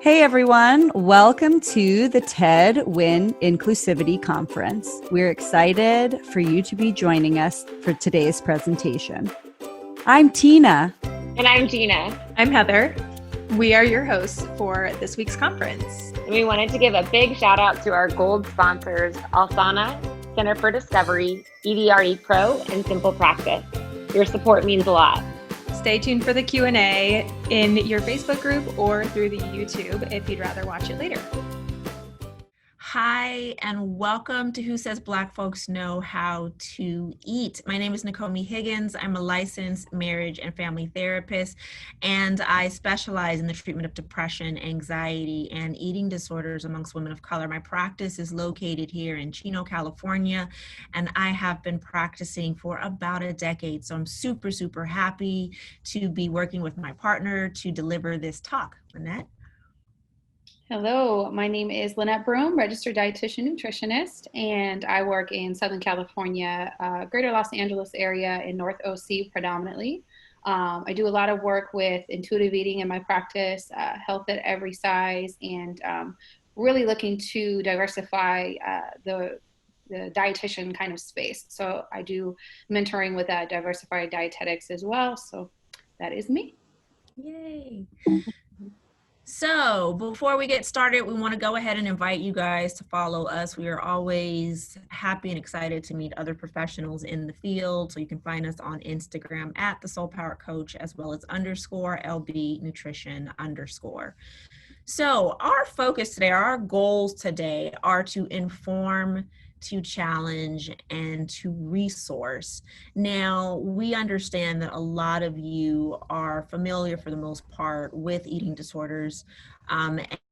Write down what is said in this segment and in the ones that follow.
Hey everyone, welcome to the TED Win Inclusivity Conference. We're excited for you to be joining us for today's presentation. I'm Tina. And I'm Gina. I'm Heather. We are your hosts for this week's conference. And we wanted to give a big shout out to our gold sponsors, Alsana, Center for Discovery, EDRE Pro, and Simple Practice. Your support means a lot. Stay tuned for the Q&A in your Facebook group or through the YouTube if you'd rather watch it later. Hi, and welcome to Who Says Black Folks Know How to Eat. My name is Nakomi Higgins. I'm a licensed marriage and family therapist, and I specialize in the treatment of depression, anxiety, and eating disorders amongst women of color. My practice is located here in Chino, California, and I have been practicing for about a decade. So I'm super, super happy to be working with my partner to deliver this talk. Lynette? Hello, my name is Lynette Broom, Registered Dietitian Nutritionist, and I work in Southern California, Greater Los Angeles area in North OC predominantly. I do a lot of work with intuitive eating in my practice, health at every size, and really looking to diversify the dietitian kind of space. So I do mentoring with diversified dietetics as well. So that is me. Yay. So before we get started, we want to go ahead and invite you guys to follow us. We are always happy and excited to meet other professionals in the field. So you can find us on Instagram at the Soul Power Coach, as well as _LB Nutrition _. So our focus today, our goals today are to inform, to challenge, and to resource. Now, we understand that a lot of you are familiar for the most part with eating disorders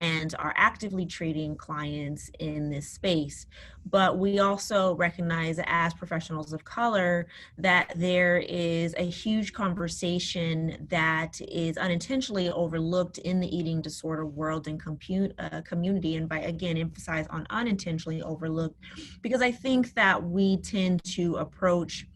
and are actively treating clients in this space. But we also recognize as professionals of color that there is a huge conversation that is unintentionally overlooked in the eating disorder world and community. And by, again, emphasize on unintentionally overlooked, because I think that we tend to approach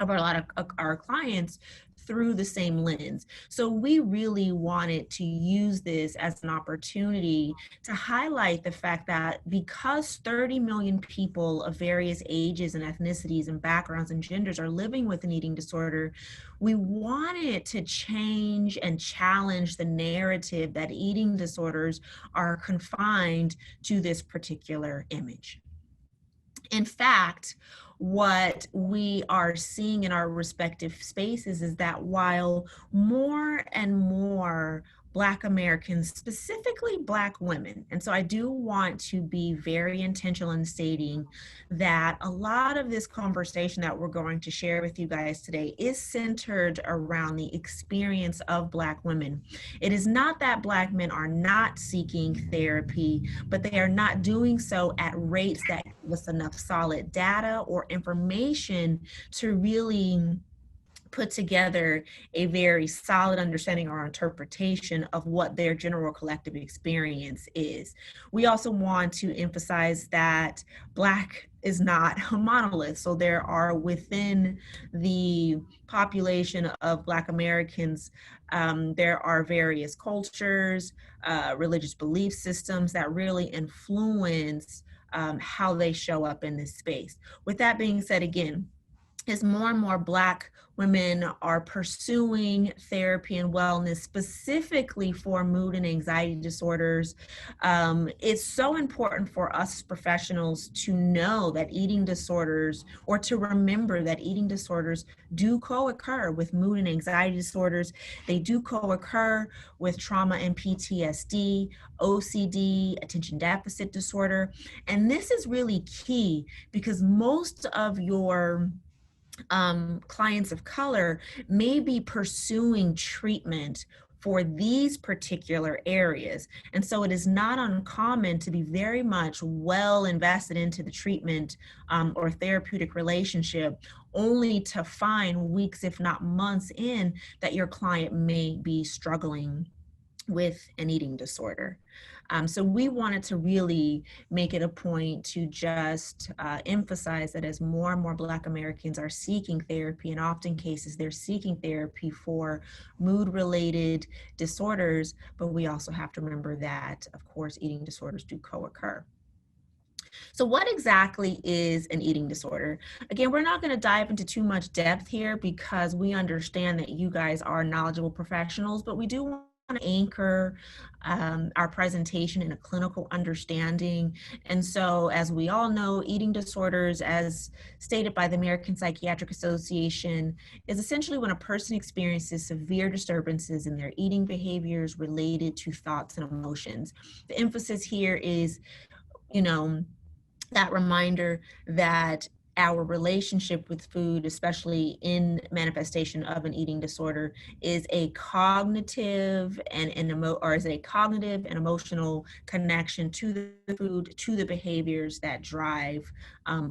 a lot of our clients through the same lens. So we really wanted to use this as an opportunity to highlight the fact that because 30 million people of various ages and ethnicities and backgrounds and genders are living with an eating disorder, we wanted to change and challenge the narrative that eating disorders are confined to this particular image. In fact, what we are seeing in our respective spaces is that while more and more Black Americans, specifically Black women, and so I do want to be very intentional in stating that a lot of this conversation that we're going to share with you guys today is centered around the experience of Black women. It is not that Black men are not seeking therapy, but they are not doing so at rates that give us enough solid data or information to really put together a very solid understanding or interpretation of what their general collective experience is. We also want to emphasize that Black is not a monolith. So there are within the population of Black Americans, there are various cultures, religious belief systems that really influence how they show up in this space. With that being said, again, as more and more Black women are pursuing therapy and wellness specifically for mood and anxiety disorders, it's so important for us professionals to know that eating disorders, or to remember that eating disorders do co-occur with mood and anxiety disorders. They do co-occur with trauma and PTSD, OCD, attention deficit disorder. And this is really key because most of your clients of color may be pursuing treatment for these particular areas. And so it is not uncommon to be very much well invested into the treatment or therapeutic relationship, only to find weeks, if not months in, that your client may be struggling with an eating disorder. So we wanted to really make it a point to just emphasize that as more and more Black Americans are seeking therapy, and often cases they're seeking therapy for mood-related disorders, but we also have to remember that, of course, eating disorders do co-occur. So what exactly is an eating disorder? Again, we're not going to dive into too much depth here because we understand that you guys are knowledgeable professionals, but we do want to anchor our presentation in a clinical understanding. And so, as we all know, eating disorders, as stated by the American Psychiatric Association, is essentially when a person experiences severe disturbances in their eating behaviors related to thoughts and emotions. The emphasis here is, that reminder that our relationship with food, especially in manifestation of an eating disorder, is a cognitive and emotional connection to the food, to the behaviors that drive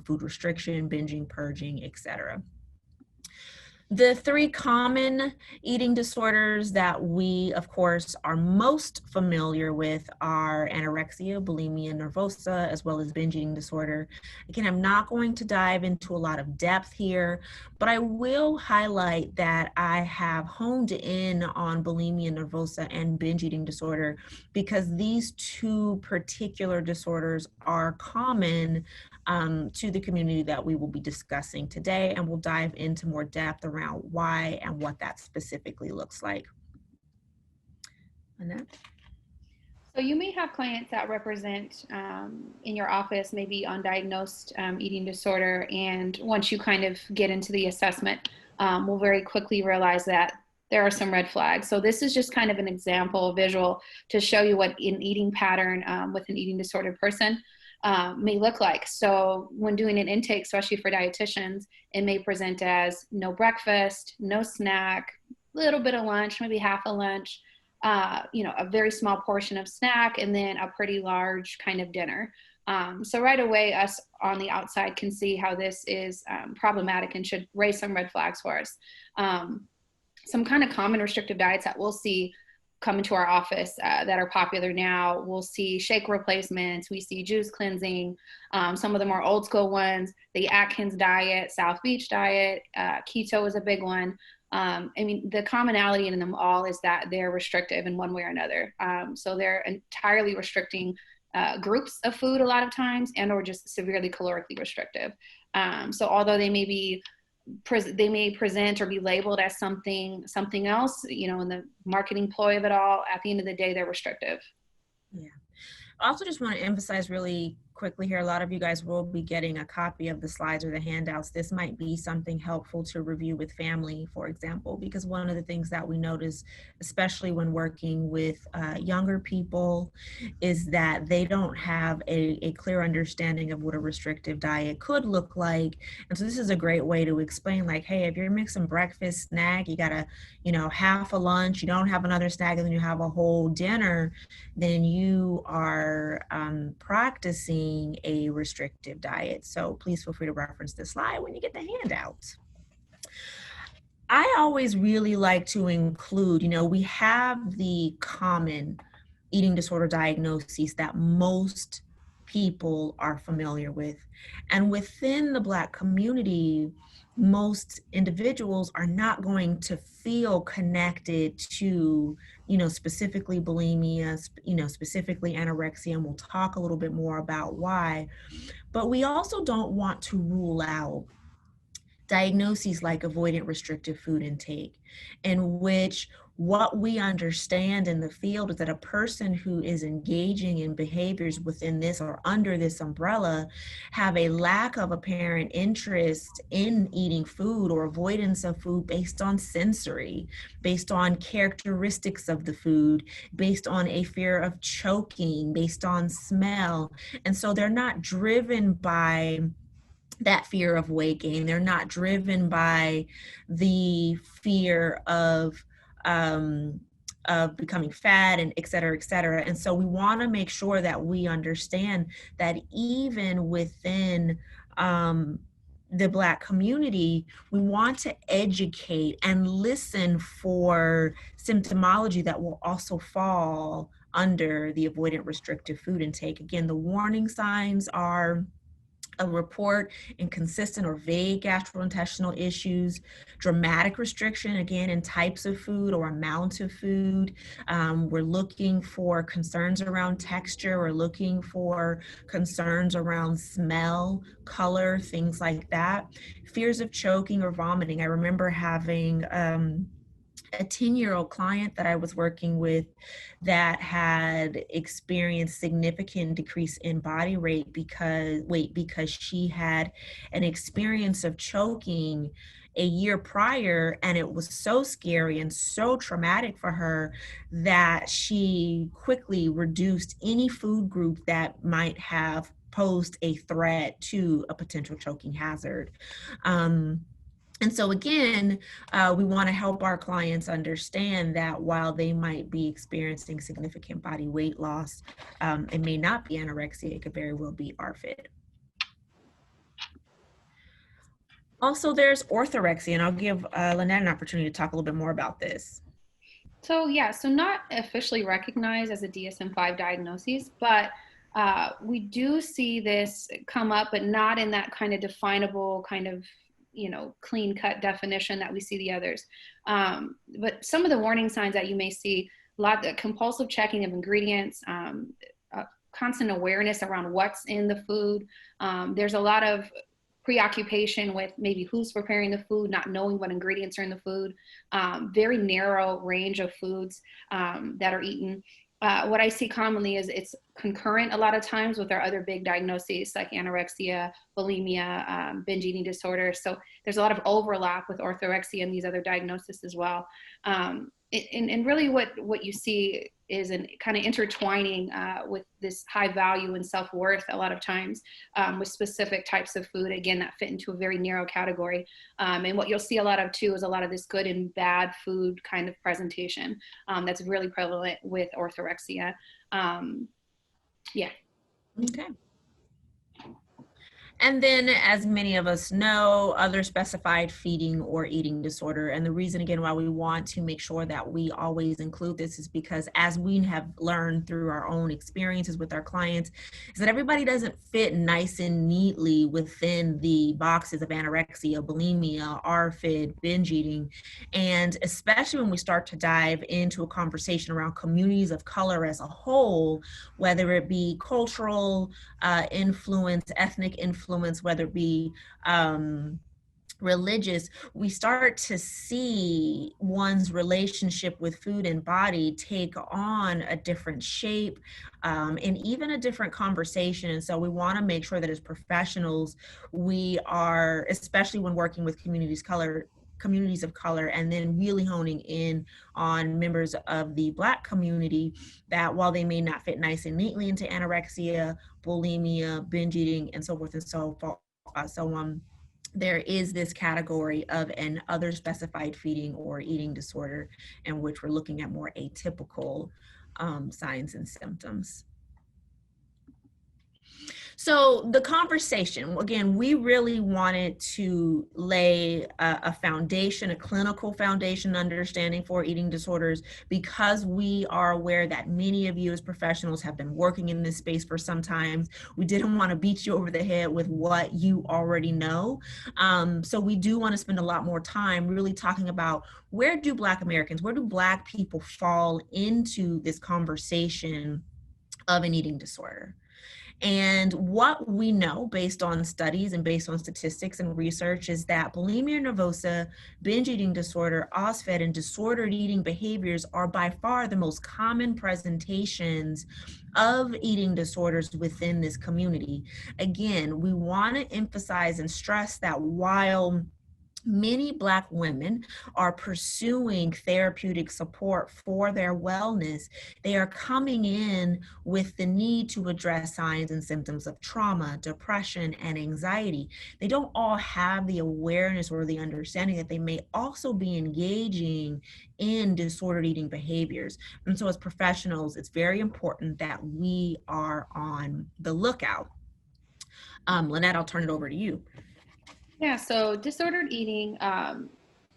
food restriction, binging, purging, etc. The three common eating disorders that we, of course, are most familiar with are anorexia, bulimia, nervosa, as well as binge eating disorder. Again, I'm not going to dive into a lot of depth here, but I will highlight that I have honed in on bulimia, nervosa, and binge eating disorder because these two particular disorders are common to the community that we will be discussing today, and we'll dive into more depth around why and what that specifically looks like. Lynette? So you may have clients that represent in your office maybe undiagnosed eating disorder, and once you kind of get into the assessment, we'll very quickly realize that there are some red flags. So this is just kind of an example, visual, to show you what an eating pattern with an eating disordered person may look like. So when doing an intake, especially for dietitians, it may present as no breakfast, no snack, little bit of lunch, maybe half a lunch, a very small portion of snack, and then a pretty large kind of dinner. So right away, us on the outside can see how this is problematic and should raise some red flags for us. Some kind of common restrictive diets that we'll see come into our office that are popular now. We'll see shake replacements, we see juice cleansing, some of the more old school ones, the Atkins diet, South Beach diet, keto is a big one. The commonality in them all is that they're restrictive in one way or another. So they're entirely restricting groups of food a lot of times, and or just severely calorically restrictive. So although they may present or be labeled as something else, in the marketing ploy of it all, at the end of the day, they're restrictive. Yeah. I also just want to emphasize really quickly here, a lot of you guys will be getting a copy of the slides or the handouts. This might be something helpful to review with family, for example, because one of the things that we notice, especially when working with younger people, is that they don't have a clear understanding of what a restrictive diet could look like. And so this is a great way to explain, like, hey, if you're mixing breakfast, snack, you got half a lunch, you don't have another snack, and then you have a whole dinner, then you are practicing a restrictive diet. So please feel free to reference this slide when you get the handout. I always really like to include, we have the common eating disorder diagnoses that most people are familiar with. And within the Black community, most individuals are not going to feel connected to, specifically bulimia, specifically anorexia, and we'll talk a little bit more about why. But we also don't want to rule out diagnoses like avoidant restrictive food intake, in which what we understand in the field is that a person who is engaging in behaviors within this or under this umbrella have a lack of apparent interest in eating food or avoidance of food based on sensory, based on characteristics of the food, based on a fear of choking, based on smell. And so they're not driven by that fear of weight gain. They're not driven by the fear of becoming fat and et cetera, et cetera. And so we want to make sure that we understand that even within the Black community, we want to educate and listen for symptomology that will also fall under the avoidant restrictive food intake. Again, the warning signs are a report inconsistent or vague gastrointestinal issues, dramatic restriction, again, in types of food or amount of food. We're looking for concerns around texture. We're looking for concerns around smell, color, things like that. Fears of choking or vomiting. I remember having a 10-year-old client that I was working with that had experienced significant decrease in body weight because she had an experience of choking a year prior, and it was so scary and so traumatic for her that she quickly reduced any food group that might have posed a threat to a potential choking hazard. And so again, we want to help our clients understand that while they might be experiencing significant body weight loss, it may not be anorexia, it could very well be ARFID. Also, there's orthorexia, and I'll give Lynette an opportunity to talk a little bit more about this. So not officially recognized as a DSM-5 diagnosis, but we do see this come up, but not in that kind of definable kind of, clean cut definition that we see the others. But some of the warning signs that you may see, a lot of compulsive checking of ingredients, constant awareness around what's in the food. There's a lot of preoccupation with maybe who's preparing the food, not knowing what ingredients are in the food, very narrow range of foods that are eaten. What I see commonly is it's concurrent a lot of times with our other big diagnoses like anorexia, bulimia, binge eating disorder. So there's a lot of overlap with orthorexia and these other diagnoses as well. And really what you see is an kind of intertwining with this high value and self-worth a lot of times with specific types of food, again, that fit into a very narrow category. And what you'll see a lot of too is a lot of this good and bad food kind of presentation that's really prevalent with orthorexia. Yeah. Okay. And then, as many of us know, other specified feeding or eating disorder. And the reason, again, why we want to make sure that we always include this is because, as we have learned through our own experiences with our clients, is that everybody doesn't fit nice and neatly within the boxes of anorexia, bulimia, ARFID, binge eating. And especially when we start to dive into a conversation around communities of color as a whole, whether it be cultural influence, ethnic influence, whether it be religious, we start to see one's relationship with food and body take on a different shape and even a different conversation. And so we want to make sure that as professionals, we are, especially when working with communities of color, and then really honing in on members of the Black community, that while they may not fit nice and neatly into anorexia, bulimia, binge eating, and so forth and so on, there is this category of an other specified feeding or eating disorder in which we're looking at more atypical signs and symptoms. So the conversation, again, we really wanted to lay a foundation, a clinical foundation understanding for eating disorders, because we are aware that many of you as professionals have been working in this space for some time. We didn't want to beat you over the head with what you already know. So we do want to spend a lot more time really talking about where do Black Americans, where do Black people fall into this conversation of an eating disorder? And what we know based on studies and based on statistics and research is that bulimia nervosa, binge eating disorder, OSFED, and disordered eating behaviors are by far the most common presentations of eating disorders within this community. Again, we want to emphasize and stress that while many Black women are pursuing therapeutic support for their wellness, they are coming in with the need to address signs and symptoms of trauma, depression, and anxiety. They don't all have the awareness or the understanding that they may also be engaging in disordered eating behaviors. And so as professionals, it's very important that we are on the lookout. Lynette, I'll turn it over to you. Yeah, so disordered eating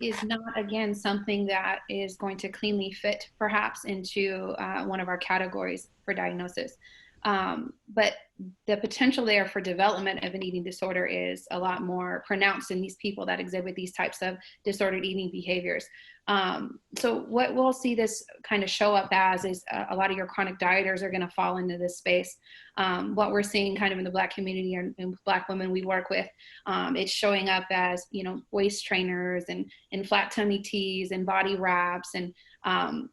is not, again, something that is going to cleanly fit perhaps into one of our categories for diagnosis. But the potential there for development of an eating disorder is a lot more pronounced in these people that exhibit these types of disordered eating behaviors. So what we'll see this kind of show up as is a lot of your chronic dieters are going to fall into this space. What we're seeing kind of in the Black community and Black women we work with, it's showing up as, you know, waist trainers and flat tummy teas and body wraps and,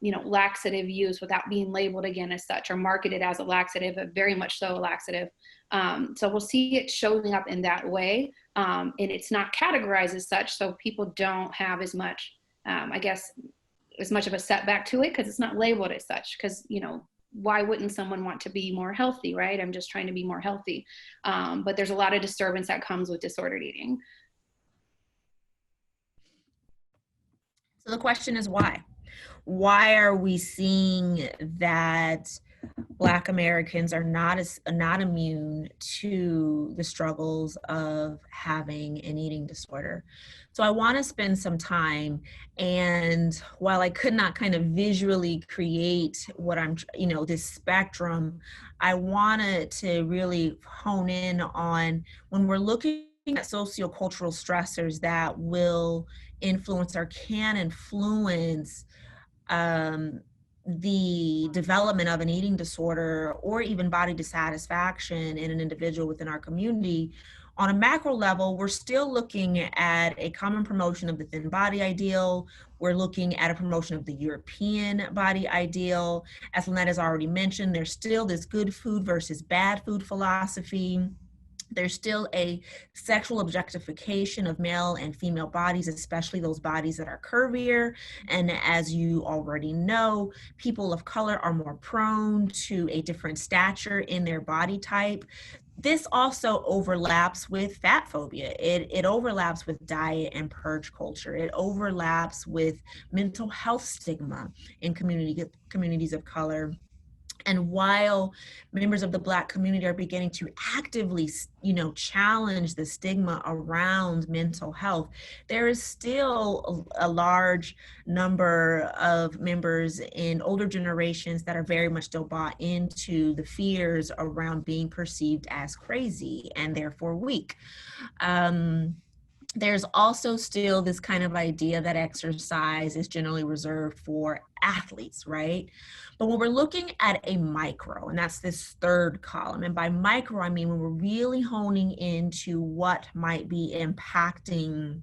you know, laxative use without being labeled again as such or marketed as a laxative, but very much so a laxative. So we'll see it showing up in that way. And it's not categorized as such. So people don't have as much, I guess, as much of a setback to it because it's not labeled as such. Because, you know, why wouldn't someone want to be more healthy, right? I'm just trying to be more healthy. But there's a lot of disturbance that comes with disordered eating. So the question is why? Why are we seeing that Black Americans are not immune to the struggles of having an eating disorder? So I want to spend some time, and while I could not kind of visually create what I'm, you know, this spectrum, I wanted to really hone in on when we're looking at sociocultural stressors that will influence or can influence the development of an eating disorder or even body dissatisfaction in an individual within our community. On a macro level, we're still looking at a common promotion of the thin body ideal. We're looking at a promotion of the European body ideal. As Lynette has already mentioned, there's still this good food versus bad food philosophy. There's still a sexual objectification of male and female bodies, especially those bodies that are curvier. And as you already know, people of color are more prone to a different stature in their body type. This also overlaps with fat phobia. It overlaps with diet and purge culture. It overlaps with mental health stigma in communities of color. And while members of the Black community are beginning to actively, you know, challenge the stigma around mental health, there is still a large number of members in older generations that are very much still bought into the fears around being perceived as crazy and therefore weak. There's also still this kind of idea that exercise is generally reserved for athletes, right? But when we're looking at a micro, and that's this third column, and by micro, I mean when we're really honing into what might be impacting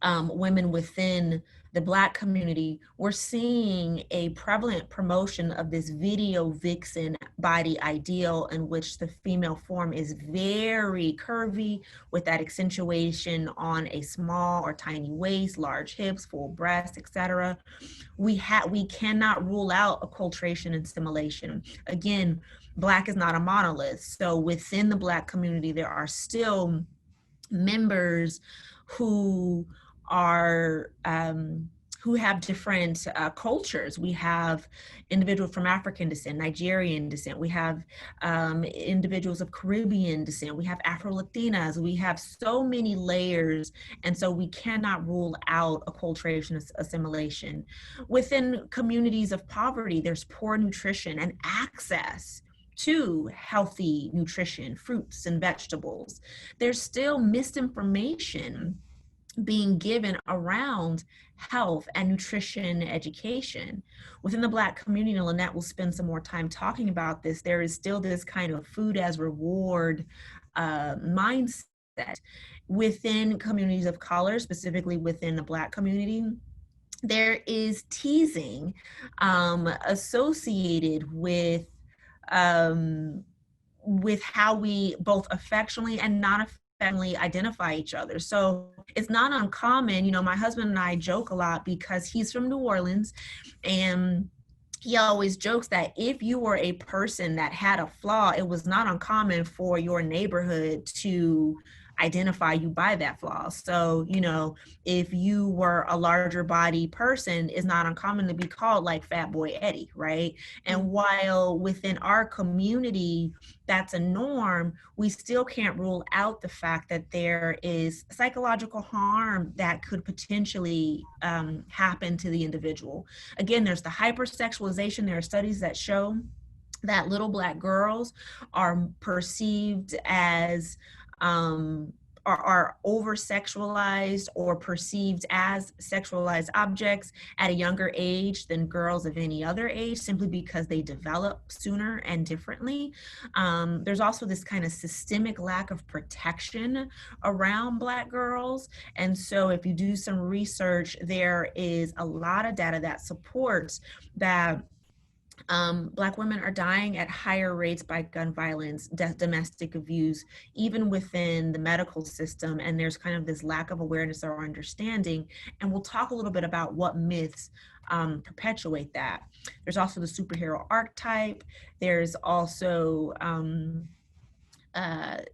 women within the Black community, we're seeing a prevalent promotion of this video vixen body ideal in which the female form is very curvy with that accentuation on a small or tiny waist, large hips, full breasts, etc. We cannot rule out acculturation and assimilation. Again, Black is not a monolith. So within the Black community, there are still members who are who have different cultures. We have individuals from African descent, Nigerian descent. We have individuals of Caribbean descent. We have Afro-Latinas. We have so many layers. And so we cannot rule out acculturation, assimilation. Within communities of poverty, there's poor nutrition and access to healthy nutrition, fruits and vegetables. There's still misinformation being given around health and nutrition education. Within the Black community, and Lynette will spend some more time talking about this, there is still this kind of food as reward mindset. Within communities of color, specifically within the Black community, there is teasing associated with how we both affectionately and non-affectionately identify each other. So it's not uncommon, you know, my husband and I joke a lot because he's from New Orleans, and he always jokes that if you were a person that had a flaw, it was not uncommon for your neighborhood to identify you by that flaw. So, you know, if you were a larger body person, it's not uncommon to be called like Fat Boy Eddie, right? And while within our community, that's a norm, we still can't rule out the fact that there is psychological harm that could potentially happen to the individual. Again, there's the hypersexualization. There are studies that show that little Black girls are perceived as are over sexualized or perceived as sexualized objects at a younger age than girls of any other age, simply because they develop sooner and differently. There's also this kind of systemic lack of protection around Black girls. And so if you do some research, there is a lot of data that supports that Black women are dying at higher rates by gun violence, domestic abuse, even within the medical system. And there's kind of this lack of awareness or understanding. And we'll talk a little bit about what myths perpetuate that. There's also the superhero archetype. There's also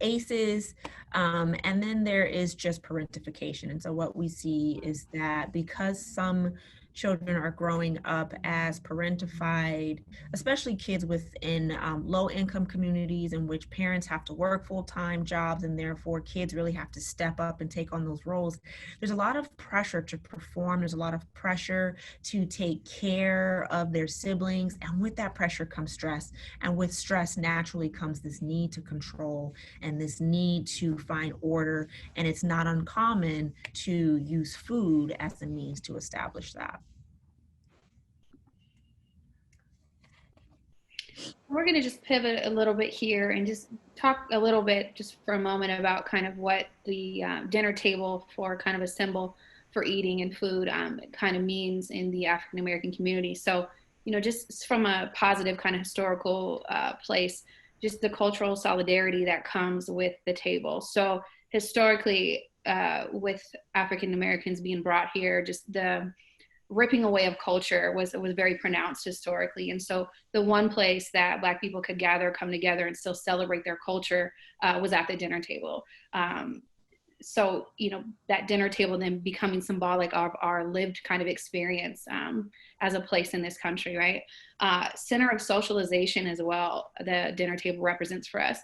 ACEs, and then there is just parentification. And so what we see is that because some children are growing up as parentified, especially kids within low income communities in which parents have to work full-time jobs, and therefore kids really have to step up and take on those roles. There's a lot of pressure to perform. There's a lot of pressure to take care of their siblings. And with that pressure comes stress. And with stress naturally comes this need to control and this need to find order. And it's not uncommon to use food as a means to establish that. We're going to just pivot a little bit here and just talk a little bit just for a moment about kind of what the dinner table for kind of a symbol for eating and food kind of means in the African American community. So, you know, just from a positive kind of historical place, just the cultural solidarity that comes with the table. So historically, with African Americans being brought here, just the ripping away of culture was very pronounced historically. And so the one place that Black people could gather, come together, and still celebrate their culture was at the dinner table. So, you know, that dinner table then becoming symbolic of our lived kind of experience as a place in this country, right? Center of socialization as well, the dinner table represents for us.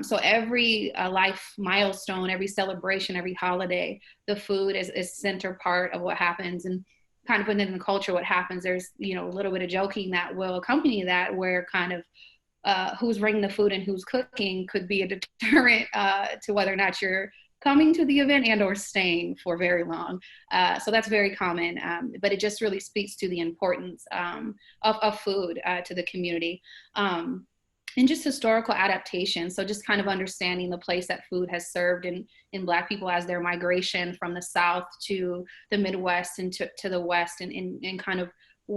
So every life milestone, every celebration, every holiday, the food is center part of what happens. And kind of within the culture, what happens, there's, you know, a little bit of joking that will accompany that, where kind of who's bringing the food and who's cooking could be a deterrent to whether or not you're coming to the event and or staying for very long. So that's very common, but it just really speaks to the importance of food to the community. And just historical adaptation. So just kind of understanding the place that food has served in Black people as their migration from the South to the Midwest and to the West, and kind of,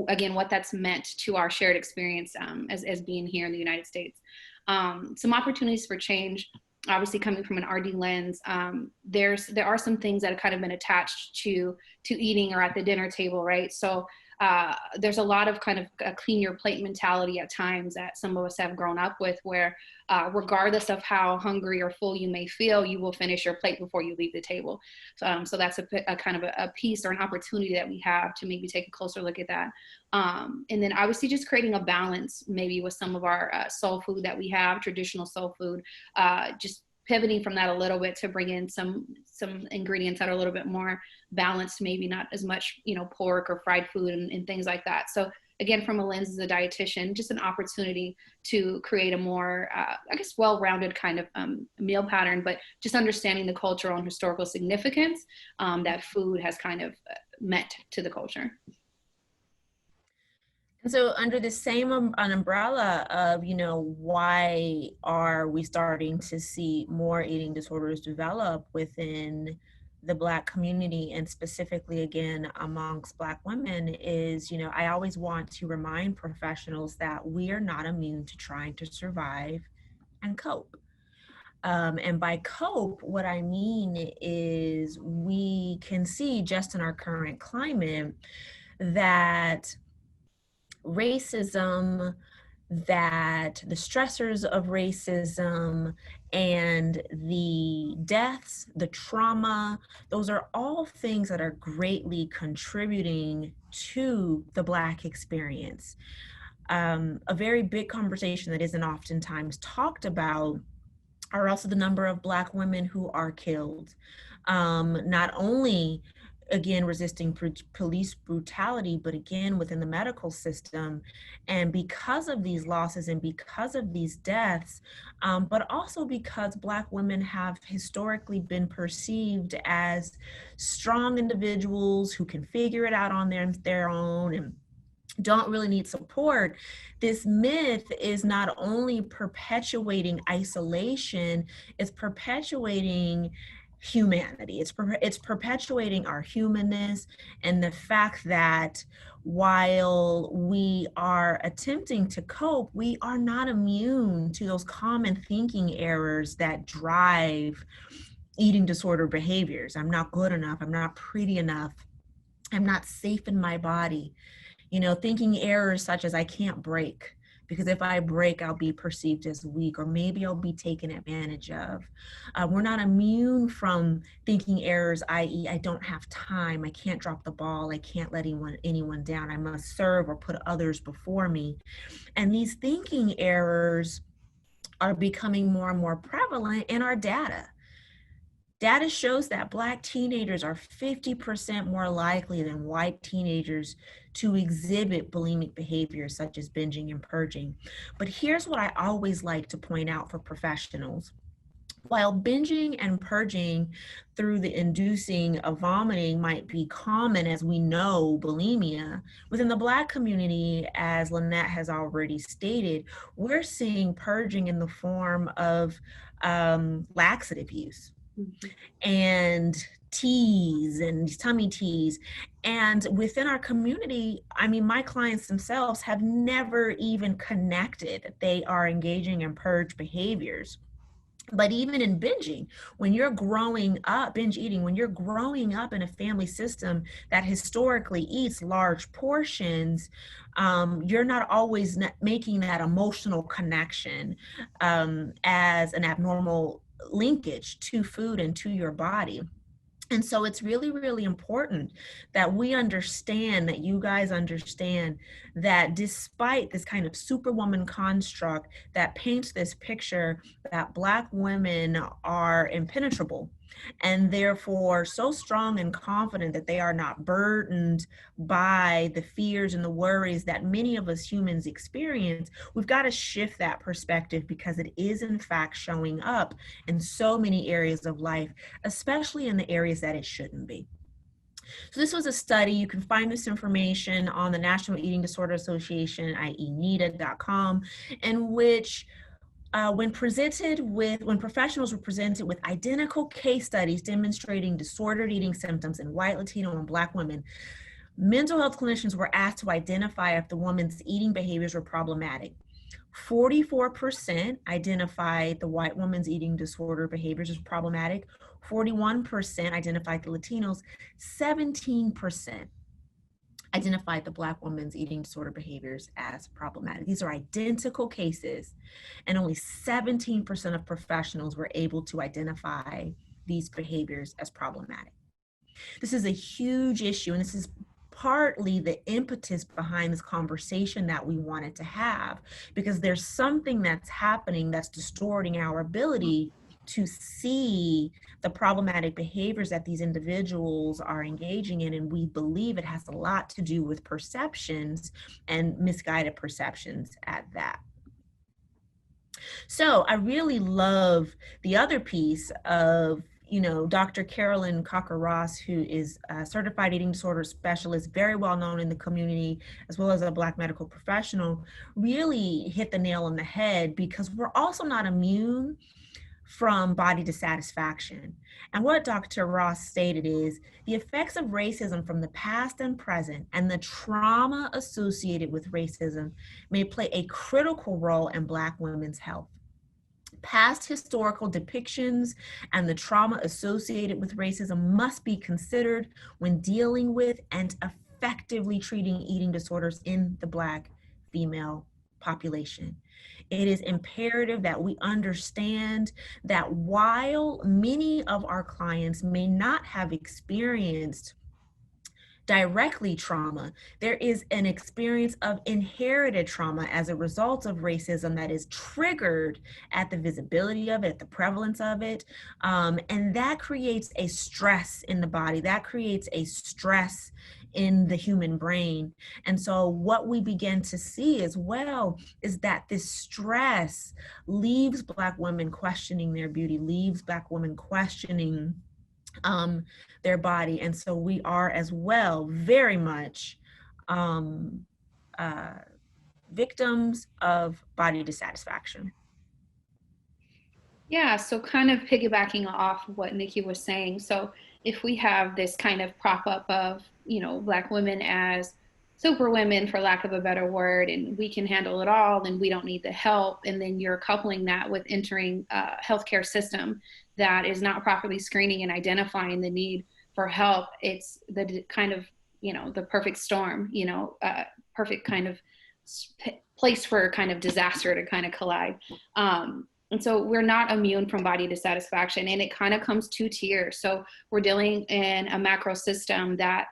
again, what that's meant to our shared experience as being here in the United States. Some opportunities for change, obviously coming from an RD lens, there are some things that have kind of been attached to eating or at the dinner table, right? So there's a lot of kind of a clean your plate mentality at times that some of us have grown up with, where regardless of how hungry or full you may feel, you will finish your plate before you leave the table. So that's a kind of a piece or an opportunity that we have to maybe take a closer look at that. And then obviously just creating a balance maybe with some of our soul food that we have, traditional soul food, just pivoting from that a little bit to bring in some ingredients that are a little bit more balanced, maybe not as much, you know, pork or fried food and things like that. So again, from a lens as a dietitian, just an opportunity to create a more, I guess, well-rounded kind of meal pattern, but just understanding the cultural and historical significance that food has kind of meant to the culture. And so under the same an umbrella of, you know, why are we starting to see more eating disorders develop within the Black community, and specifically, again, amongst Black women, is, you know, I always want to remind professionals that we are not immune to trying to survive and cope. And by cope, what I mean is we can see just in our current climate that racism that the stressors of racism and the deaths, the trauma, those are all things that are greatly contributing to the Black experience. A very big conversation that isn't oftentimes talked about are also the number of Black women who are killed. Not only, again, resisting police brutality, but again, within the medical system. And because of these losses and because of these deaths, but also because Black women have historically been perceived as strong individuals who can figure it out on their own and don't really need support, this myth is not only perpetuating isolation, it's perpetuating humanity. It's perpetuating our humanness and the fact that while we are attempting to cope, we are not immune to those common thinking errors that drive eating disorder behaviors. I'm not good enough. I'm not pretty enough. I'm not safe in my body. You know, thinking errors such as I can't break because if I break, I'll be perceived as weak, or maybe I'll be taken advantage of. We're not immune from thinking errors, i.e. I don't have time, I can't drop the ball, I can't let anyone down, I must serve or put others before me. And these thinking errors are becoming more and more prevalent in our data. Data shows that Black teenagers are 50% more likely than white teenagers to exhibit bulimic behaviors such as binging and purging. But here's what I always like to point out for professionals. While binging and purging through the inducing of vomiting might be common, as we know, bulimia, within the Black community, as Lynette has already stated, we're seeing purging in the form of laxative use. And teas and tummy teas. And within our community, I mean, my clients themselves have never even connected that they are engaging in purge behaviors. But even in binging, when you're growing up, binge eating, when you're growing up in a family system that historically eats large portions, you're not always making that emotional connection as an abnormal linkage to food and to your body. And so it's really, really important that we understand, that you guys understand that despite this kind of superwoman construct that paints this picture that Black women are impenetrable and therefore so strong and confident that they are not burdened by the fears and the worries that many of us humans experience, we've got to shift that perspective because it is in fact showing up in so many areas of life, especially in the areas that it shouldn't be. So this was a study. You can find this information on the National Eating Disorder Association, i.e. NEDA.com, in which when professionals were presented with identical case studies demonstrating disordered eating symptoms in white, Latino, and Black women, mental health clinicians were asked to identify if the woman's eating behaviors were problematic. 44% identified the white woman's eating disorder behaviors as problematic. 41% identified the Latinos. 17% identified the Black woman's eating disorder behaviors as problematic. These are identical cases, and only 17% of professionals were able to identify these behaviors as problematic. This is a huge issue, and this is partly the impetus behind this conversation that we wanted to have, because there's something that's happening that's distorting our ability to see the problematic behaviors that these individuals are engaging in, and we believe it has a lot to do with perceptions and misguided perceptions at that. So I really love the other piece of, you know, Dr. Carolyn Cocker-Ross, who is a certified eating disorder specialist, very well known in the community, as well as a Black medical professional, really hit the nail on the head, because we're also not immune from body dissatisfaction. And what Dr. Ross stated is the effects of racism from the past and present and the trauma associated with racism may play a critical role in Black women's health. Past historical depictions and the trauma associated with racism must be considered when dealing with and effectively treating eating disorders in the Black female population. It is imperative that we understand that while many of our clients may not have experienced directly trauma, there is an experience of inherited trauma as a result of racism that is triggered at the visibility of it, at the prevalence of it. And that creates a stress in the body, that creates a stress in the human brain. And so what we begin to see as well is that this stress leaves Black women questioning their beauty, leaves Black women questioning their body. And so we are as well very much victims of body dissatisfaction. Yeah, so kind of piggybacking off what Nikki was saying. So if we have this kind of prop up of, Black women as super women, for lack of a better word, and we can handle it all and we don't need the help. And then you're coupling that with entering a healthcare system that is not properly screening and identifying the need for help. It's the kind of, the perfect storm, perfect kind of place for kind of disaster to kind of collide. And so we're not immune from body dissatisfaction, and it kind of comes two tiers. So we're dealing in a macro system that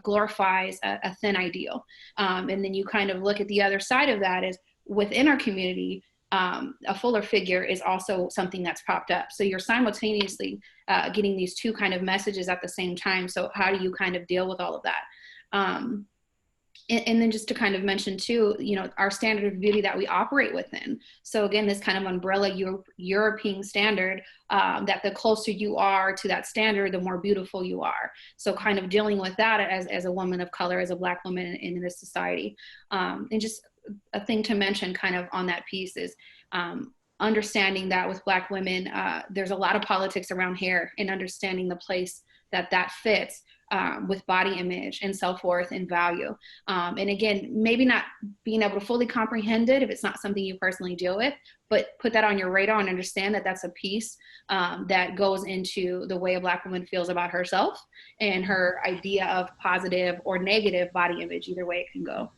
glorifies a thin ideal. And then you kind of look at the other side of that is within our community, a fuller figure is also something that's popped up. So you're simultaneously getting these two kind of messages at the same time. So how do you kind of deal with all of that? And then just to kind of mention too, our standard of beauty that we operate within. So again, this kind of umbrella European standard, that the closer you are to that standard, the more beautiful you are. So kind of dealing with that as a woman of color, as a Black woman in this society. And just a thing to mention kind of on that piece is understanding that with Black women, there's a lot of politics around hair, and understanding the place that fits with body image and self-worth and value. And again, maybe not being able to fully comprehend it if it's not something you personally deal with, but put that on your radar and understand that that's a piece that goes into the way a Black woman feels about herself and her idea of positive or negative body image, either way it can go.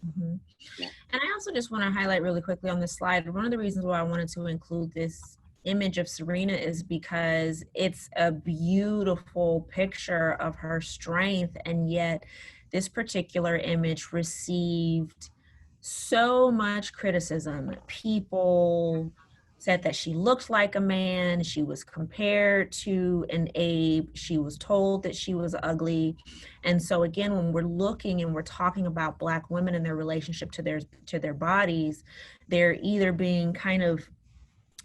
Mm-hmm. Yeah. And I also just want to highlight really quickly on this slide, one of the reasons why I wanted to include this image of Serena is because it's a beautiful picture of her strength, and yet this particular image received so much criticism. People said that she looked like a man, she was compared to an ape, she was told that she was ugly. And so again, when we're looking and we're talking about Black women and their relationship to their bodies, they're either being kind of,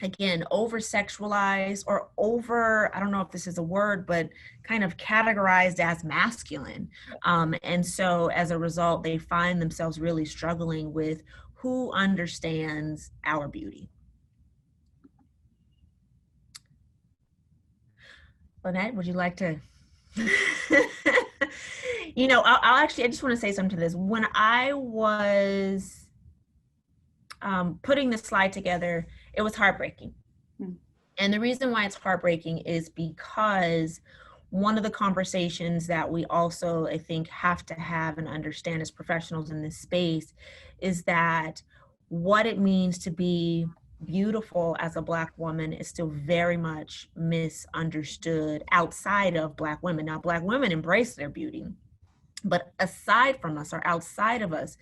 again, over-sexualized or I don't know if this is a word, but kind of categorized as masculine. And so as a result, they find themselves really struggling with who understands our beauty. Lynette, would you like to? I just want to say something to this. When I was putting this slide together, it was heartbreaking. And the reason why it's heartbreaking is because one of the conversations that we also, I think, have to have and understand as professionals in this space is that what it means to be beautiful as a Black woman is still very much misunderstood outside of Black women. Now, Black women embrace their beauty, but aside from us or outside of us,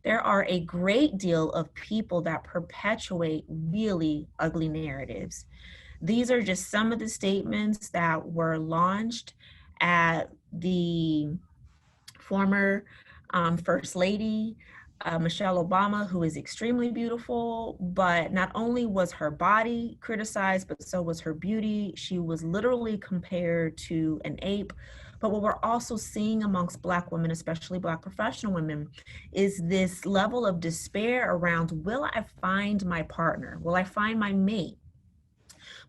there are a great deal of people that perpetuate really ugly narratives. These are just some of the statements that were launched at the former First Lady, Michelle Obama, who is extremely beautiful, but not only was her body criticized, but so was her beauty. She was literally compared to an ape. But what we're also seeing amongst Black women, especially Black professional women, is this level of despair around, will I find my partner? Will I find my mate?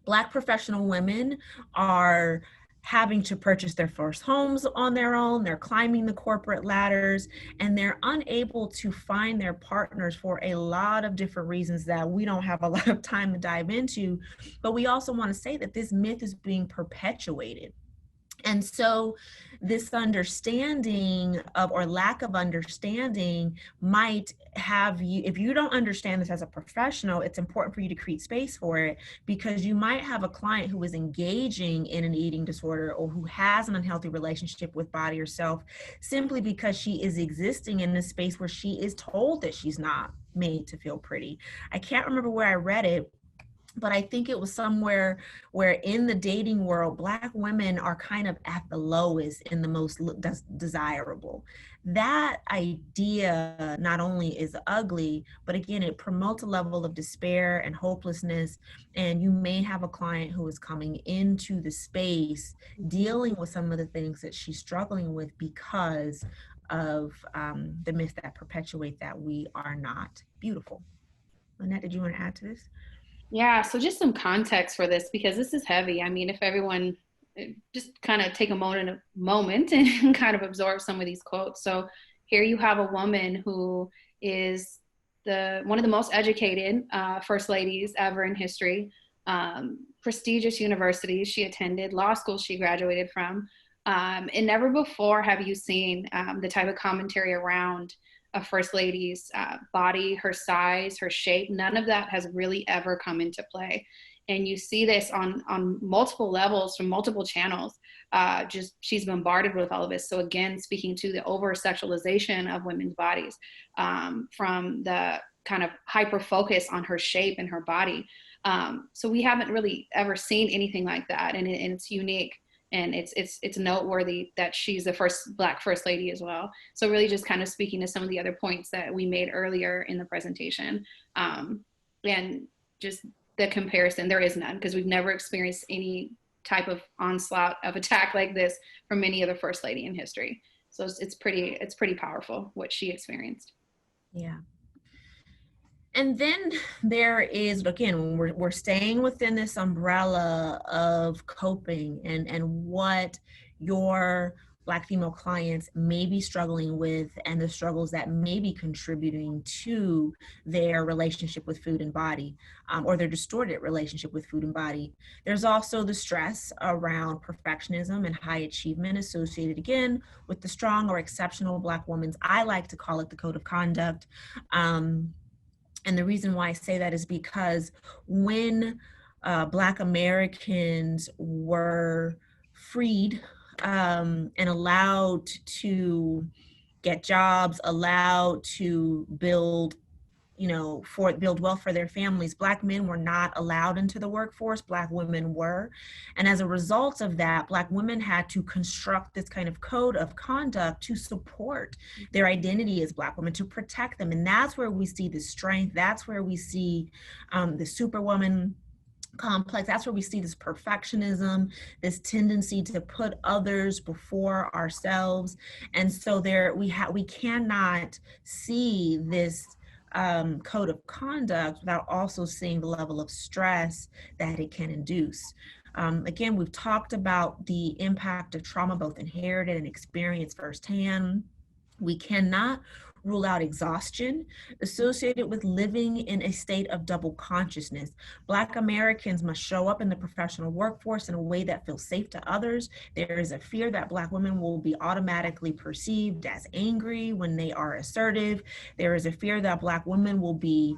Black professional women are having to purchase their first homes on their own. They're climbing the corporate ladders, and they're unable to find their partners for a lot of different reasons that we don't have a lot of time to dive into. But we also want to say that this myth is being perpetuated. And so this understanding of, or lack of understanding, might have you, if you don't understand this as a professional, it's important for you to create space for it, because you might have a client who is engaging in an eating disorder or who has an unhealthy relationship with body or self simply because she is existing in a space where she is told that she's not made to feel pretty. I can't remember where I read it, but I think it was somewhere where in the dating world, Black women are kind of at the lowest and the most desirable. That idea not only is ugly, but again, it promotes a level of despair and hopelessness. And you may have a client who is coming into the space dealing with some of the things that she's struggling with because of the myths that perpetuate that we are not beautiful. Lynette, did you want to add to this? Yeah, so just some context for this, because this is heavy. I mean, if everyone just kind of take a moment and kind of absorb some of these quotes. So here you have a woman who is one of the most educated first ladies ever in history, prestigious universities she attended, law school she graduated from, and never before have you seen the type of commentary around a first lady's body, her size, her shape. None of that has really ever come into play. And you see this on multiple levels from multiple channels. Just she's bombarded with all of this. So again, speaking to the over-sexualization of women's bodies, from the kind of hyper focus on her shape and her body. So we haven't really ever seen anything like that, and it's unique. And it's noteworthy that she's the first Black first lady as well. So really just kind of speaking to some of the other points that we made earlier in the presentation, and just the comparison, there is none, because we've never experienced any type of onslaught of attack like this from any other first lady in history. So it's pretty powerful what she experienced. Yeah. And then there is, again, we're staying within this umbrella of coping and what your Black female clients may be struggling with, and the struggles that may be contributing to their relationship with food and body, or their distorted relationship with food and body. There's also the stress around perfectionism and high achievement associated, again, with the strong or exceptional Black woman's, I like to call it the code of conduct. And the reason why I say that is because when Black Americans were freed and allowed to get jobs, allowed to build wealth for their families, Black men were not allowed into the workforce, Black women were. And as a result of that, Black women had to construct this kind of code of conduct to support their identity as Black women, to protect them. And that's where we see the strength. That's where we see the superwoman complex. That's where we see this perfectionism, this tendency to put others before ourselves. And so we cannot see this code of conduct without also seeing the level of stress that it can induce. Again, we've talked about the impact of trauma, both inherited and experienced firsthand. We cannot rule out exhaustion associated with living in a state of double consciousness. Black Americans must show up in the professional workforce in a way that feels safe to others. There is a fear that Black women will be automatically perceived as angry when they are assertive. There is a fear that Black women will be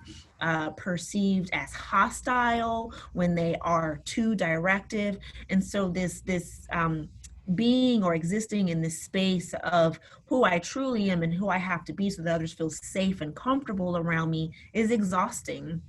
perceived as hostile when they are too directive. And so this being or existing in this space of who I truly am and who I have to be so that others feel safe and comfortable around me is exhausting.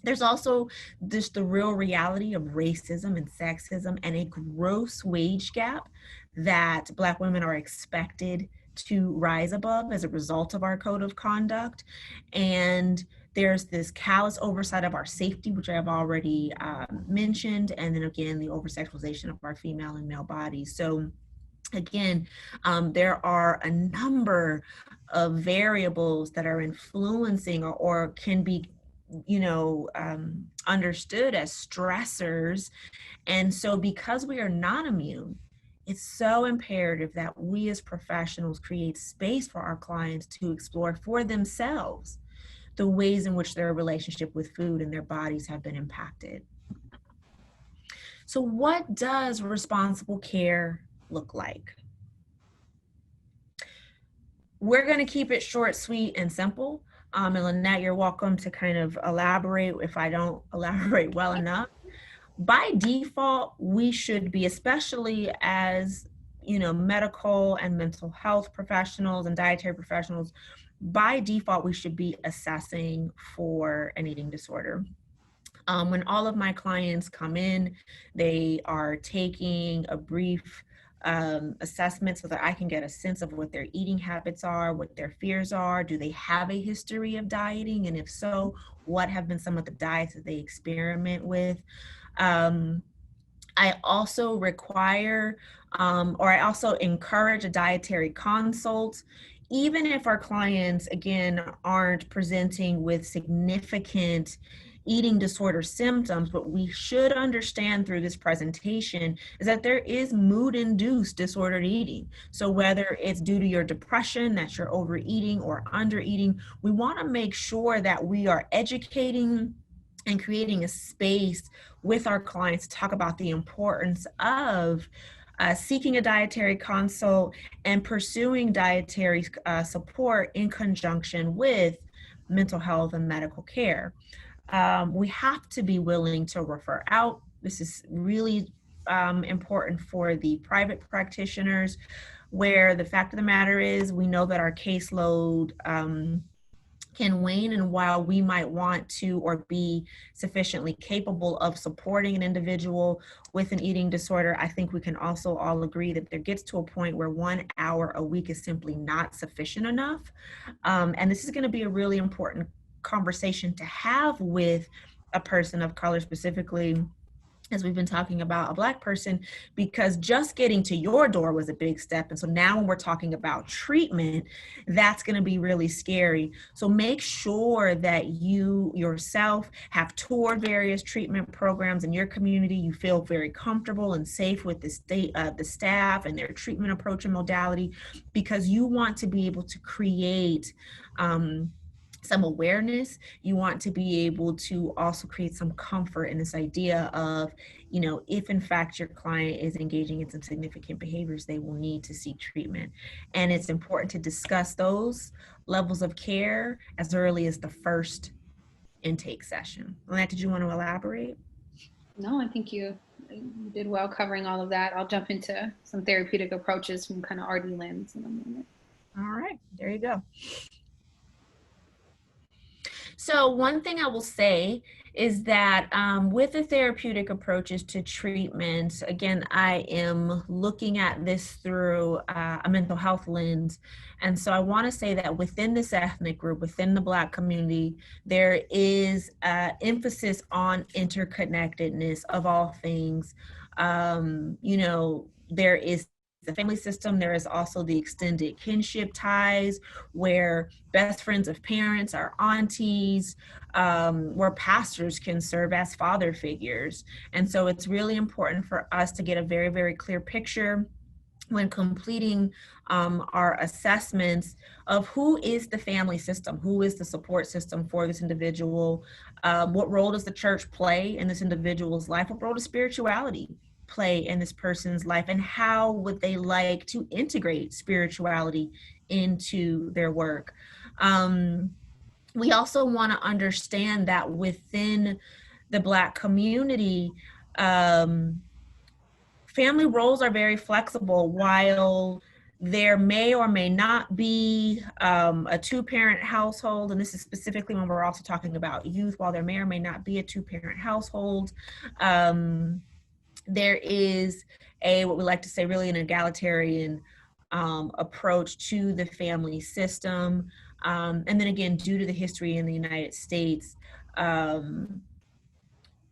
There's also just the real reality of racism and sexism and a gross wage gap that Black women are expected to rise above as a result of our code of conduct. And there's this callous oversight of our safety, which I have already mentioned, and then again, the over-sexualization of our female and male bodies. So again, there are a number of variables that are influencing or can be understood as stressors. And so because we are not immune, it's so imperative that we as professionals create space for our clients to explore for themselves the ways in which their relationship with food and their bodies have been impacted. So what does responsible care look like? We're going to keep it short, sweet, and simple. And Lynette, you're welcome to kind of elaborate if I don't elaborate well enough. By default, we should be, especially as, you know, medical and mental health professionals and dietary professionals, by default, we should be assessing for an eating disorder. When all of my clients come in, they are taking a brief assessment so that I can get a sense of what their eating habits are, what their fears are. Do they have a history of dieting? And if so, what have been some of the diets that they experiment with? I also require, or I also encourage a dietary consult, even if our clients, again, aren't presenting with significant eating disorder symptoms. What we should understand through this presentation is that there is mood-induced disordered eating. So whether it's due to your depression, that you're overeating or undereating, we want to make sure that we are educating and creating a space with our clients to talk about the importance of seeking a dietary consult and pursuing dietary support in conjunction with mental health and medical care. We have to be willing to refer out. This is really important for the private practitioners, where the fact of the matter is we know that our caseload can wane, and while we might want to or be sufficiently capable of supporting an individual with an eating disorder, I think we can also all agree that there gets to a point where 1 hour a week is simply not sufficient enough. And this is going to be a really important conversation to have with a person of color, specifically as we've been talking about a Black person, because just getting to your door was a big step. And so now when we're talking about treatment, that's going to be really scary. So make sure that you yourself have toured various treatment programs in your community. You feel very comfortable and safe with the staff and their treatment approach and modality, because you want to be able to create some awareness. You want to be able to also create some comfort in this idea of, you know, if in fact your client is engaging in some significant behaviors, they will need to seek treatment. And it's important to discuss those levels of care as early as the first intake session. Lynette, did you want to elaborate? No, I think you did well covering all of that. I'll jump into some therapeutic approaches from kind of RD lens in a minute. All right, there you go. So one thing I will say is that with the therapeutic approaches to treatment, again, I am looking at this through a mental health lens. And so I want to say that within this ethnic group, within the Black community, there is emphasis on interconnectedness of all things. You know, there is the family system. There is also the extended kinship ties, where best friends of parents are aunties, where pastors can serve as father figures. And so it's really important for us to get a very, very clear picture when completing our assessments of who is the family system, who is the support system for this individual, what role does the church play in this individual's life, what role does spirituality play in this person's life, and how would they like to integrate spirituality into their work. We also want to understand that within the Black community, family roles are very flexible. While there may or may not be a two-parent household, and this is specifically when we're also talking about youth, while there may or may not be a two-parent household, there is what we like to say, really an egalitarian approach to the family system. And then again, due to the history in the United States,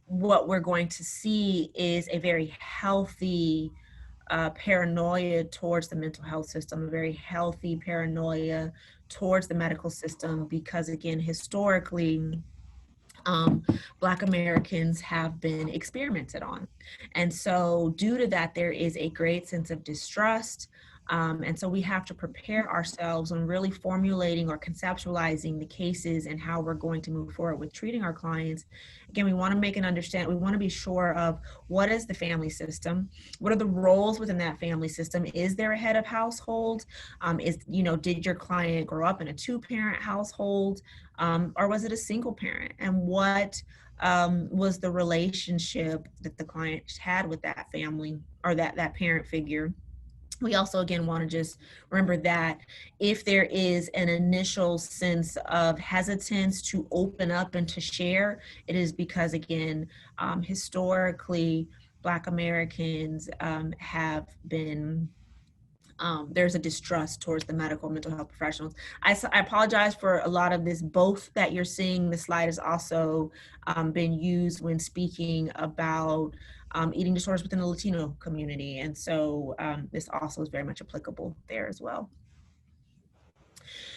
what we're going to see is a very healthy paranoia towards the mental health system, a very healthy paranoia towards the medical system, because again, historically, Black Americans have been experimented on. And so due to that, there is a great sense of distrust And so we have to prepare ourselves on really formulating or conceptualizing the cases and how we're going to move forward with treating our clients. Again, we want to make an understand, we want to be sure of what is the family system, what are the roles within that family system, is there a head of household, did your client grow up in a 2-parent household, or was it a single parent, and what was the relationship that the client had with that family or that parent figure. We also, again, want to just remember that if there is an initial sense of hesitance to open up and to share, it is because, again, historically, Black Americans have been there's a distrust towards the medical and mental health professionals. I apologize for a lot of this. Both that you're seeing, the slide has also been used when speaking about eating disorders within the Latino community. And so this also is very much applicable there as well.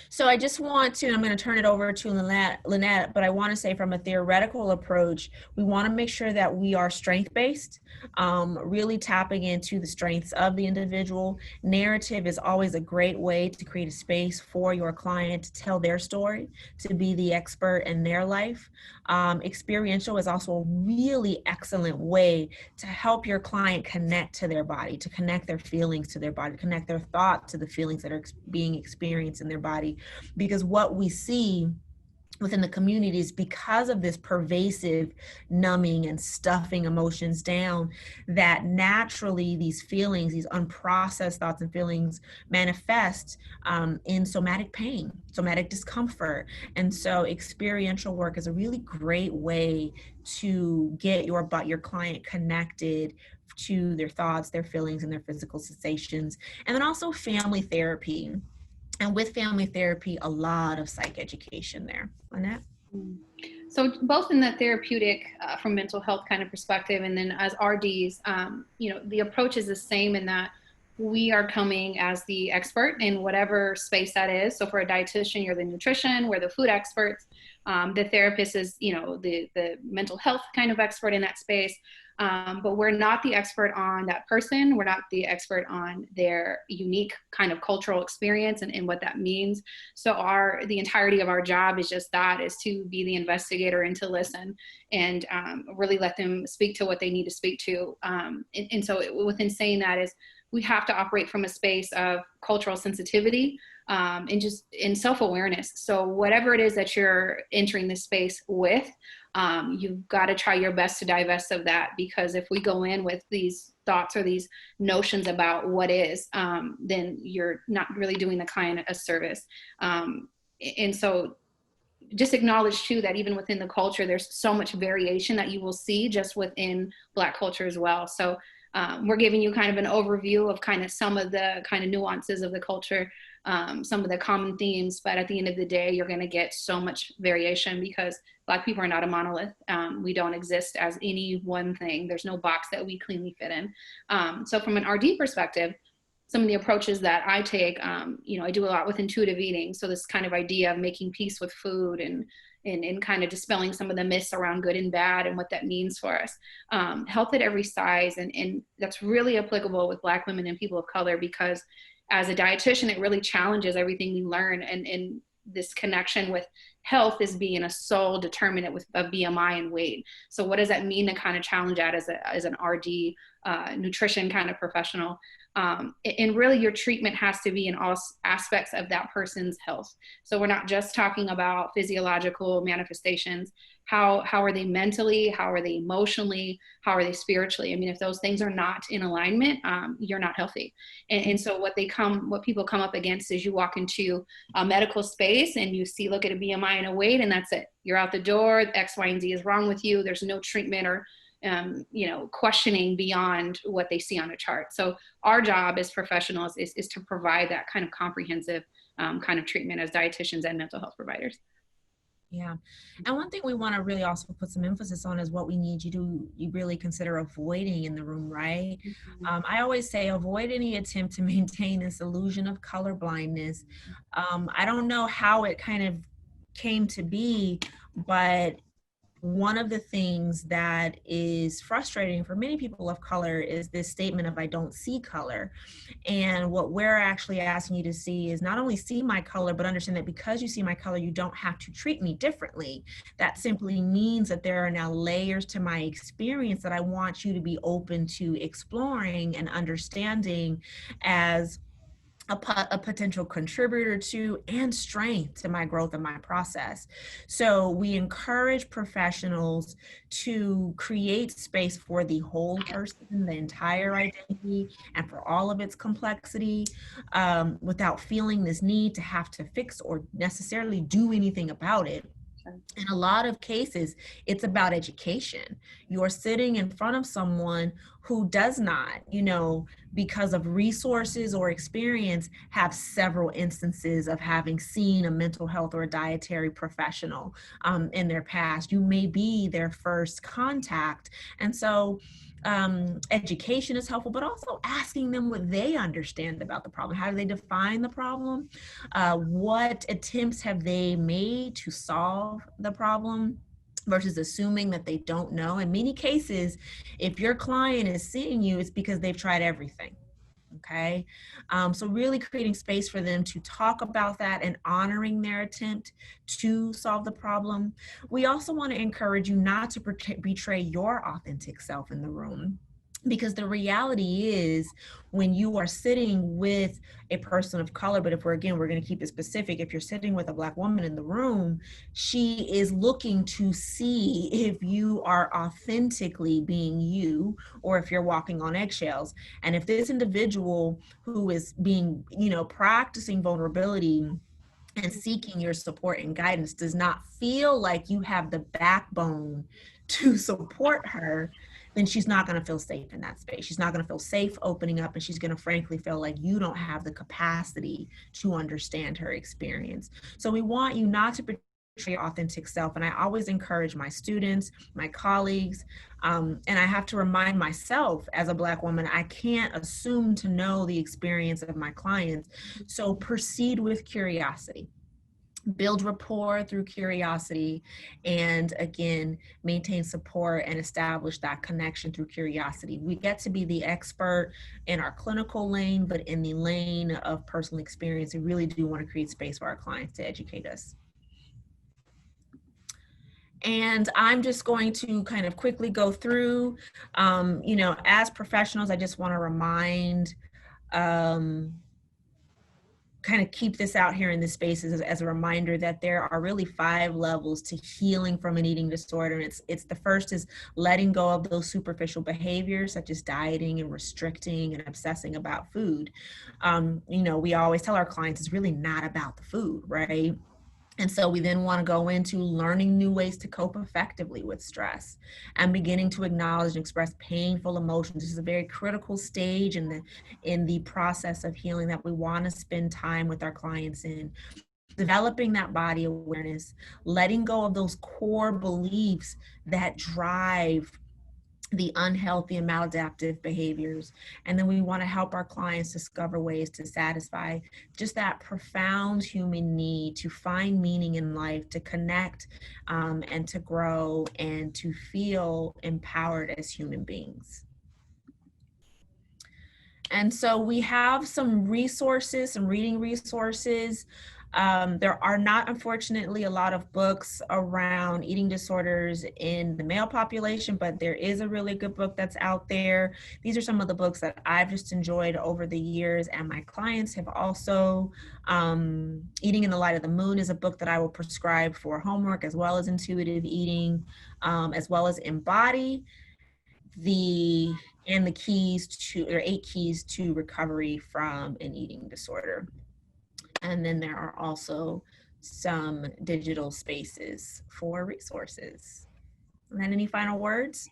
So I just want to, I'm going to turn it over to Lynette, but I want to say from a theoretical approach, we want to make sure that we are strength-based, really tapping into the strengths of the individual. Narrative is always a great way to create a space for your client to tell their story, to be the expert in their life. Experiential is also a really excellent way to help your client connect to their body, to connect their feelings to their body, connect their thought to the feelings that are being experienced in their body. Because what we see within the communities, because of this pervasive numbing and stuffing emotions down, that naturally these feelings, these unprocessed thoughts and feelings manifest in somatic pain, somatic discomfort. And so experiential work is a really great way to get your client connected to their thoughts, their feelings, and their physical sensations. And then also family therapy. And with family therapy, a lot of psych education there. Lynette? So both in the therapeutic from mental health kind of perspective, and then as RDs, the approach is the same in that we are coming as the expert in whatever space that is. So for a dietitian, you're the nutrition, we're the food experts. The therapist is, the mental health kind of expert in that space. But we're not the expert on that person. We're not the expert on their unique kind of cultural experience and what that means. So the entirety of our job is just that, is to be the investigator and to listen and really let them speak to what they need to speak to. And so within saying that is, we have to operate from a space of cultural sensitivity and just in self-awareness. So whatever it is that you're entering this space with, you've got to try your best to divest of that, because if we go in with these thoughts or these notions about what is, then you're not really doing the client a service. And so just acknowledge too that even within the culture, there's so much variation that you will see just within Black culture as well. So we're giving you kind of an overview of kind of some of the kind of nuances of the culture, some of the common themes, but at the end of the day, you're going to get so much variation because Black people are not a monolith. We don't exist as any one thing. There's no box that we cleanly fit in. So from an RD perspective, some of the approaches that I take, I do a lot with intuitive eating. So this kind of idea of making peace with food and kind of dispelling some of the myths around good and bad and what that means for us. Health at every size, and that's really applicable with Black women and people of color, because as a dietitian, it really challenges everything we learn, and this connection with health is being a sole determinant of BMI and weight. So what does that mean to kind of challenge that as an RD nutrition kind of professional? And really your treatment has to be in all aspects of that person's health. So we're not just talking about physiological manifestations. How are they mentally? How are they emotionally? How are they spiritually? I mean, if those things are not in alignment, you're not healthy. And so what people come up against is you walk into a medical space and you look at a BMI and a weight, and that's it. You're out the door. X, Y, and Z is wrong with you. There's no treatment or questioning beyond what they see on a chart. So our job as professionals is to provide that kind of comprehensive kind of treatment as dietitians and mental health providers. Yeah. And one thing we want to really also put some emphasis on is what we need you really consider avoiding in the room, right? Mm-hmm. I always say avoid any attempt to maintain this illusion of color blindness. I don't know how it kind of came to be, but one of the things that is frustrating for many people of color is this statement of I don't see color. And what we're actually asking you to see is not only see my color, but understand that because you see my color, you don't have to treat me differently. That simply means that there are now layers to my experience that I want you to be open to exploring and understanding as a potential contributor to and strength to my growth and my process. So we encourage professionals to create space for the whole person, the entire identity, and for all of its complexity, without feeling this need to have to fix or necessarily do anything about it. In a lot of cases, it's about education. You're sitting in front of someone who does not, because of resources or experience, have several instances of having seen a mental health or a dietary professional in their past. You may be their first contact. And so education is helpful, but also asking them what they understand about the problem. How do they define the problem? What attempts have they made to solve the problem? Versus assuming that they don't know. In many cases, if your client is seeing you, it's because they've tried everything. Okay. So really creating space for them to talk about that and honoring their attempt to solve the problem. We also want to encourage you not to betray your authentic self in the room. Because the reality is when you are sitting with a person of color, but if we're going to keep it specific, if you're sitting with a Black woman in the room, she is looking to see if you are authentically being you or if you're walking on eggshells. And if this individual who is being, practicing vulnerability and seeking your support and guidance does not feel like you have the backbone to support her, then she's not going to feel safe in that space. She's not going to feel safe opening up, and she's going to frankly feel like you don't have the capacity to understand her experience. So we want you not to betray your authentic self. And I always encourage my students, my colleagues, and I have to remind myself as a Black woman, I can't assume to know the experience of my clients. So proceed with curiosity. Build rapport through curiosity, and again, maintain support and establish that connection through curiosity. We get to be the expert in our clinical lane, but in the lane of personal experience, we really do want to create space for our clients to educate us. And I'm just going to kind of quickly go through, as professionals, I just want to remind, kind of keep this out here in this space as a reminder that there are really 5 levels to healing from an eating disorder. And it's the first is letting go of those superficial behaviors such as dieting and restricting and obsessing about food. We always tell our clients it's really not about the food, right? And so we then want to go into learning new ways to cope effectively with stress and beginning to acknowledge and express painful emotions. This is a very critical stage in the process of healing that we want to spend time with our clients in. Developing that body awareness, letting go of those core beliefs that drive the unhealthy and maladaptive behaviors. And then we want to help our clients discover ways to satisfy just that profound human need to find meaning in life, to connect and to grow and to feel empowered as human beings. And so we have some resources, some reading resources. There are not, unfortunately, a lot of books around eating disorders in the male population, but there is a really good book that's out there. These are some of the books that I've just enjoyed over the years, and my clients have also. Eating in the Light of the Moon is a book that I will prescribe for homework, as well as intuitive eating, as well as Embody, the 8 keys to recovery from an eating disorder. And then there are also some digital spaces for resources. And then any final words?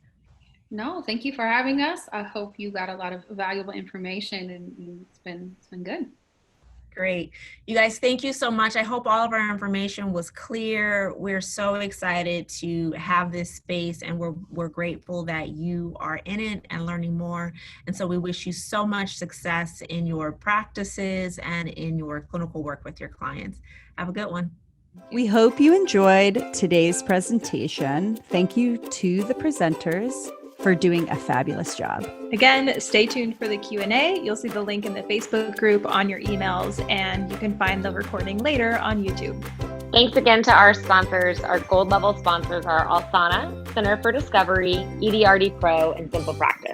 No, thank you for having us. I hope you got a lot of valuable information, and it's been good. Great. You guys, thank you so much. I hope all of our information was clear. We're so excited to have this space, and we're grateful that you are in it and learning more. And so we wish you so much success in your practices and in your clinical work with your clients. Have a good one. We hope you enjoyed today's presentation. Thank you to the presenters for doing a fabulous job. Again, stay tuned for the Q&A. You'll see the link in the Facebook group on your emails, and you can find the recording later on YouTube. Thanks again to our sponsors. Our gold level sponsors are Alsana, Center for Discovery, EDRD Pro, and Simple Practice.